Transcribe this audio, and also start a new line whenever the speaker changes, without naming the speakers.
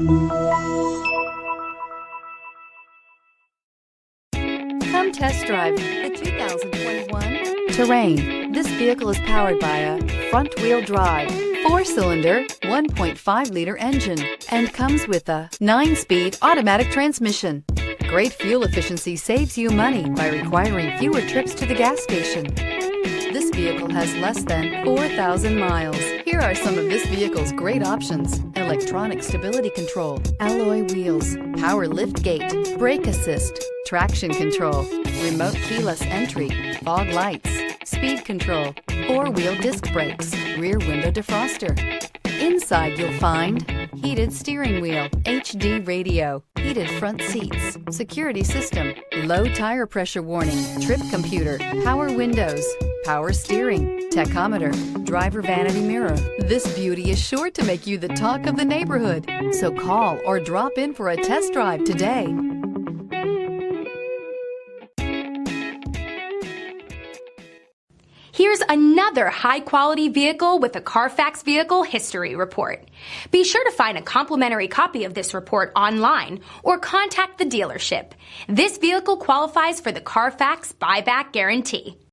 Come test drive the 2021 Terrain. This vehicle is powered by a front-wheel drive, 4-cylinder, 1.5-liter engine, and comes with a 9-speed automatic transmission. Great fuel efficiency saves you money by requiring fewer trips to the gas station. This vehicle has less than 4,000 miles. Here are some of this vehicle's great options: electronic stability control, alloy wheels, power lift gate, brake assist, traction control, remote keyless entry, fog lights, speed control, 4-wheel disc brakes, rear window defroster. Inside you'll find heated steering wheel, HD radio, heated front seats, security system, low tire pressure warning, trip computer, power windows, power steering, tachometer, driver vanity mirror. This beauty is sure to make you the talk of the neighborhood. So call or drop in for a test drive today.
Here's another high-quality vehicle with a Carfax Vehicle History Report. Be sure to find a complimentary copy of this report online or contact the dealership. This vehicle qualifies for the Carfax Buyback Guarantee.